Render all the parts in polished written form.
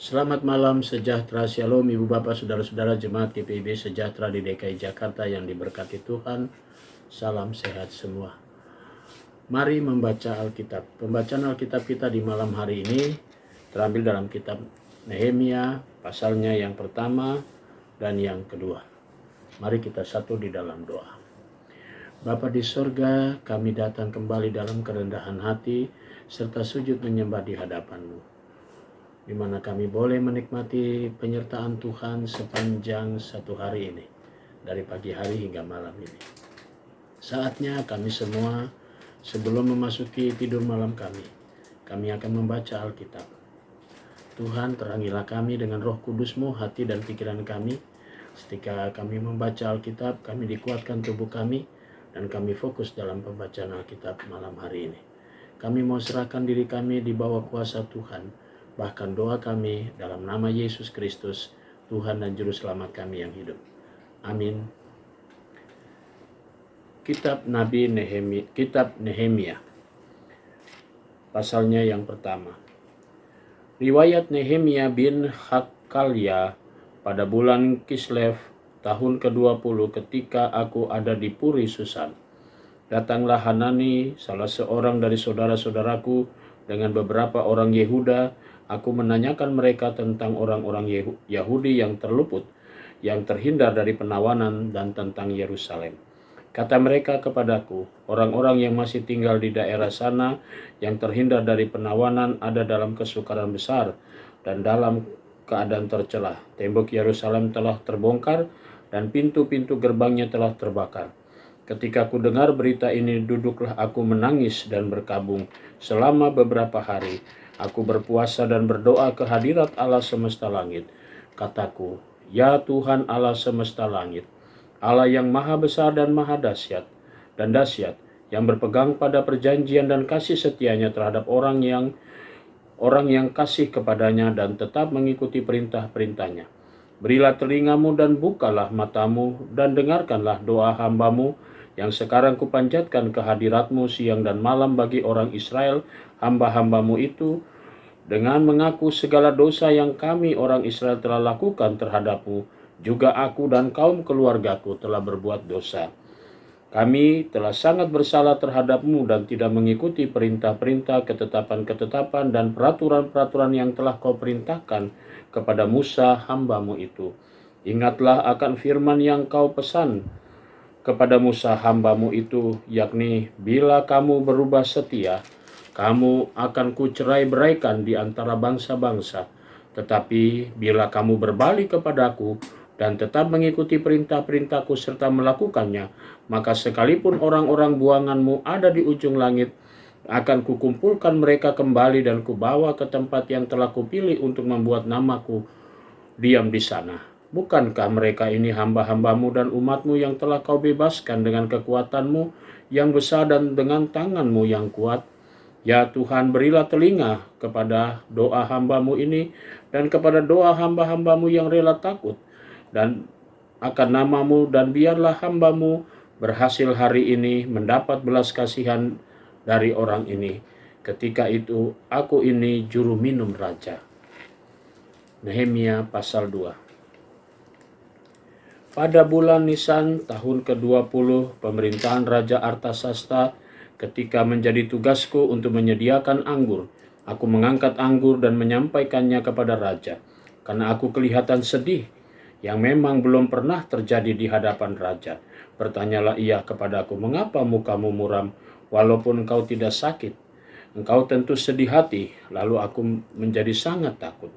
Selamat malam, sejahtera, shalom Ibu Bapak, Saudara-saudara Jemaat GPIB Sejahtera di DKI Jakarta yang diberkati Tuhan. Salam sehat semua. Mari membaca Alkitab. Pembacaan Alkitab kita di malam hari ini terambil dalam kitab Nehemia, pasalnya yang pertama dan yang kedua. Mari kita satu di dalam doa. Bapa di sorga, kami datang kembali dalam kerendahan hati serta sujud menyembah di hadapan-Mu, di mana kami boleh menikmati penyertaan Tuhan sepanjang satu hari ini, dari pagi hari hingga malam ini. Saatnya kami semua sebelum memasuki tidur malam kami akan membaca Alkitab. Tuhan, terangilah kami dengan Roh Kudus-Mu, hati dan pikiran kami. Ketika kami membaca Alkitab, kami dikuatkan tubuh kami, dan kami fokus dalam pembacaan Alkitab malam hari ini. Kami mau serahkan diri kami di bawah kuasa Tuhan. Bahkan doa kami dalam nama Yesus Kristus, Tuhan dan Juru Selamat kami yang hidup. Amin. Kitab Nehemia, pasalnya yang pertama. Riwayat Nehemia bin Hakkalya pada bulan Kislev tahun ke-20 ketika aku ada di Puri Susan. Datanglah Hanani, salah seorang dari saudara-saudaraku, dengan beberapa orang Yehuda. Aku menanyakan mereka tentang orang-orang Yahudi yang terluput, yang terhindar dari penawanan, dan tentang Yerusalem. Kata mereka kepadaku, orang-orang yang masih tinggal di daerah sana yang terhindar dari penawanan ada dalam kesukaran besar dan dalam keadaan tercelah. Tembok Yerusalem telah terbongkar dan pintu-pintu gerbangnya telah terbakar. Ketika aku dengar berita ini, duduklah aku menangis dan berkabung selama beberapa hari. Aku berpuasa dan berdoa ke hadirat Allah semesta langit. Kataku, ya Tuhan Allah semesta langit, Allah yang maha besar dan maha dahsyat, yang berpegang pada perjanjian dan kasih setianya terhadap orang yang kasih kepadanya dan tetap mengikuti perintah-perintahnya. Berilah telingamu dan bukalah matamu dan dengarkanlah doa hambamu yang sekarang kupanjatkan ke hadiratmu siang dan malam bagi orang Israel, hamba-hambamu itu, dengan mengaku segala dosa yang kami orang Israel telah lakukan terhadapmu. Juga aku dan kaum keluargaku telah berbuat dosa. Kami telah sangat bersalah terhadapmu dan tidak mengikuti perintah-perintah, ketetapan-ketetapan, dan peraturan-peraturan yang telah kau perintahkan kepada Musa hambamu itu. Ingatlah akan firman yang kau pesan kepada Musa hambamu itu, yakni bila kamu berubah setia, kamu akan kucerai-beraikan di antara bangsa-bangsa. Tetapi bila kamu berbalik kepadaku dan tetap mengikuti perintah-perintahku serta melakukannya, maka sekalipun orang-orang buanganmu ada di ujung langit, akan kukumpulkan mereka kembali dan kubawa ke tempat yang telah kupilih untuk membuat namaku diam di sana. Bukankah mereka ini hamba-hambamu dan umatmu yang telah kau bebaskan dengan kekuatanmu yang besar dan dengan tanganmu yang kuat? Ya Tuhan, berilah telinga kepada doa hambamu ini dan kepada doa hamba-hambamu yang rela takut dan akan namamu, dan biarlah hambamu berhasil hari ini mendapat belas kasihan dari orang ini. Ketika itu aku ini juru minum raja. Nehemia pasal 2. Pada bulan Nisan tahun ke-20 pemerintahan Raja Artasasta, ketika menjadi tugasku untuk menyediakan anggur, aku mengangkat anggur dan menyampaikannya kepada raja, karena aku kelihatan sedih, yang memang belum pernah terjadi di hadapan raja. Bertanyalah ia kepadaku, mengapa mukamu muram, walaupun engkau tidak sakit? Engkau tentu sedih hati. Lalu aku menjadi sangat takut.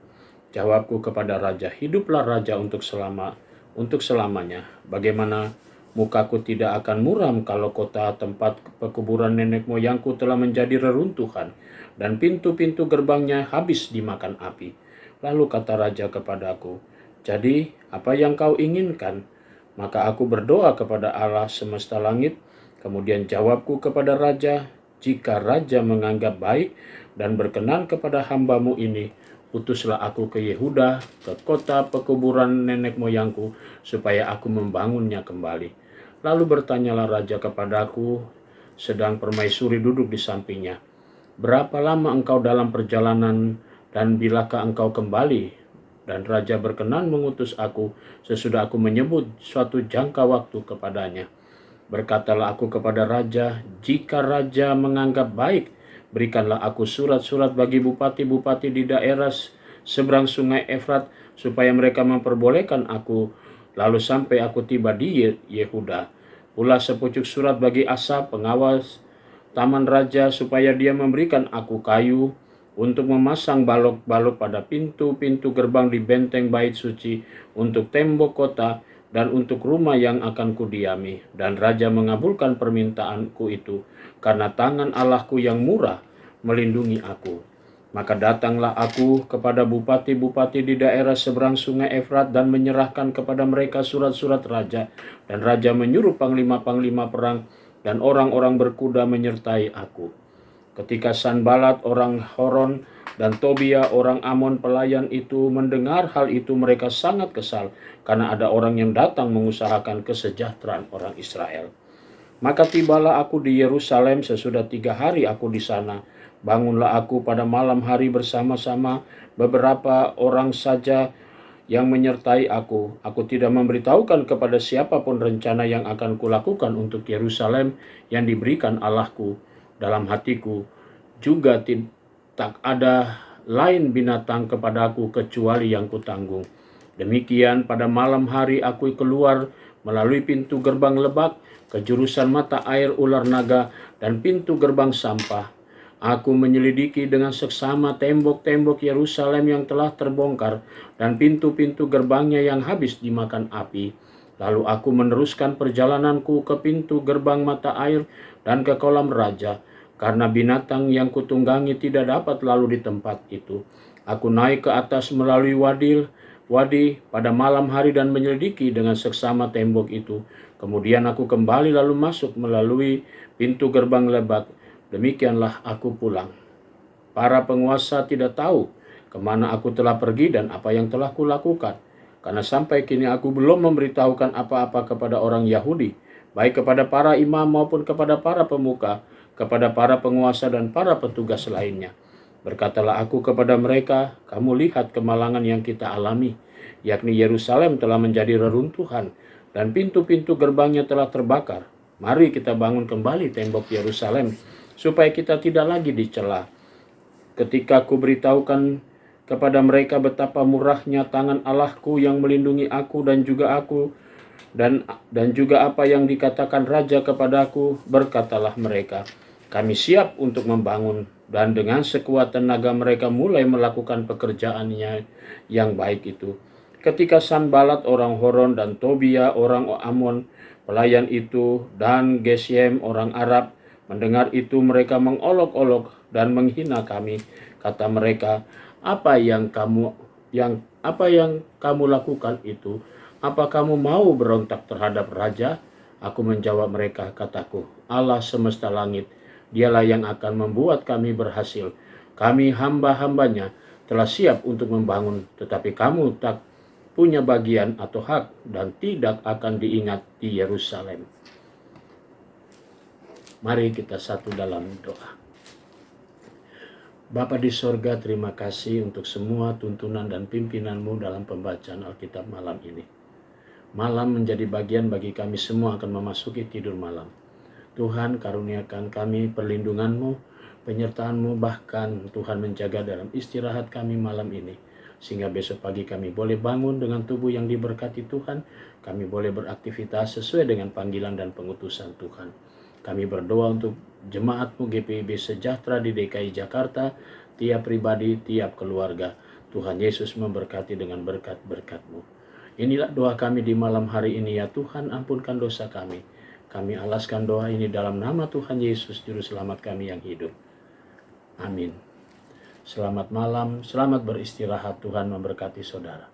Jawabku kepada raja, hiduplah raja untuk selamanya. Bagaimana mukaku tidak akan muram kalau kota tempat pekuburan nenek moyangku telah menjadi reruntuhan dan pintu-pintu gerbangnya habis dimakan api. Lalu kata raja kepadaku, jadi apa yang kau inginkan? Maka aku berdoa kepada Allah semesta langit. Kemudian jawabku kepada raja, jika raja menganggap baik dan berkenan kepada hambamu ini, utuslah aku ke Yehuda, ke kota pekuburan nenek moyangku, supaya aku membangunnya kembali. Lalu bertanyalah raja kepadaku, sedang permaisuri duduk di sampingnya, berapa lama engkau dalam perjalanan Dan bilakah engkau kembali dan raja berkenan mengutus aku sesudah aku menyebut suatu jangka waktu kepadanya? Berkatalah aku kepada raja, jika raja menganggap baik, berikanlah aku surat-surat bagi bupati-bupati di daerah seberang sungai Efrat, supaya mereka memperbolehkan aku, lalu sampai aku tiba di Yehuda. Pula sepucuk surat bagi Asa, pengawas taman raja, supaya dia memberikan aku kayu untuk memasang balok-balok pada pintu-pintu gerbang di benteng bait suci, untuk tembok kota, dan untuk rumah yang akan kudiami. Dan raja mengabulkan permintaanku itu, karena tangan Allahku yang murah melindungi aku. Maka datanglah aku kepada bupati-bupati di daerah seberang sungai Efrat dan menyerahkan kepada mereka surat-surat raja. Dan raja menyuruh panglima-panglima perang dan orang-orang berkuda menyertai aku. Ketika Sanbalat orang Horon dan Tobia orang Amon pelayan itu mendengar hal itu, mereka sangat kesal karena ada orang yang datang mengusahakan kesejahteraan orang Israel. Maka tibalah aku di Yerusalem sesudah 3 hari aku di sana. Bangunlah aku pada malam hari bersama-sama beberapa orang saja yang menyertai aku. Aku tidak memberitahukan kepada siapapun rencana yang akan kulakukan untuk Yerusalem yang diberikan Allahku dalam hatiku. Juga tak ada lain binatang kepadaku kecuali yang kutanggung. Demikian pada malam hari aku keluar melalui pintu gerbang Lebak ke jurusan mata air Ular Naga dan pintu gerbang Sampah. Aku menyelidiki dengan seksama tembok-tembok Yerusalem yang telah terbongkar dan pintu-pintu gerbangnya yang habis dimakan api. Lalu aku meneruskan perjalananku ke pintu gerbang mata air dan ke kolam raja, karena binatang yang kutunggangi tidak dapat lalu di tempat itu. Aku naik ke atas melalui wadi pada malam hari dan menyelidiki dengan seksama tembok itu. Kemudian aku kembali lalu masuk melalui pintu gerbang Lebak. Demikianlah aku pulang. Para penguasa tidak tahu kemana aku telah pergi dan apa yang telah kulakukan, karena sampai kini aku belum memberitahukan apa-apa kepada orang Yahudi, baik kepada para imam maupun kepada para pemuka, kepada para penguasa dan para petugas lainnya. Berkatalah aku kepada mereka, kamu lihat kemalangan yang kita alami, yakni Yerusalem telah menjadi reruntuhan dan pintu-pintu gerbangnya telah terbakar. Mari kita bangun kembali tembok Yerusalem, supaya kita tidak lagi dicela. Ketika aku beritahukan kepada mereka betapa murahnya tangan Allahku yang melindungi aku dan juga apa yang dikatakan raja kepadaku, berkatalah mereka, kami siap untuk membangun. Dan dengan sekuat tenaga mereka mulai melakukan pekerjaannya yang baik itu. Ketika Sanbalat orang Horon dan Tobia orang Amon pelayan itu dan Geshem orang Arab mendengar itu, mereka mengolok-olok dan menghina kami. Kata mereka, apa yang kamu lakukan itu? Apa kamu mau berontak terhadap raja? Aku menjawab mereka, kataku, Allah semesta langit, dialah yang akan membuat kami berhasil. Kami hamba-hambanya telah siap untuk membangun, tetapi kamu tak punya bagian atau hak dan tidak akan diingat di Yerusalem. Mari kita satu dalam doa. Bapa di sorga, terima kasih untuk semua tuntunan dan pimpinan-Mu dalam pembacaan Alkitab malam ini. Malam menjadi bagian bagi kami semua akan memasuki tidur malam. Tuhan, karuniakan kami perlindungan-Mu, penyertaan-Mu, bahkan Tuhan menjaga dalam istirahat kami malam ini, sehingga besok pagi kami boleh bangun dengan tubuh yang diberkati Tuhan, kami boleh beraktivitas sesuai dengan panggilan dan pengutusan Tuhan. Kami berdoa untuk jemaat-Mu GPIB Sejahtera di DKI Jakarta, tiap pribadi, tiap keluarga. Tuhan Yesus memberkati dengan berkat-berkat-Mu. Inilah doa kami di malam hari ini, ya Tuhan, ampunkan dosa kami. Kami alaskan doa ini dalam nama Tuhan Yesus, Juru Selamat kami yang hidup. Amin. Selamat malam, selamat beristirahat, Tuhan memberkati saudara.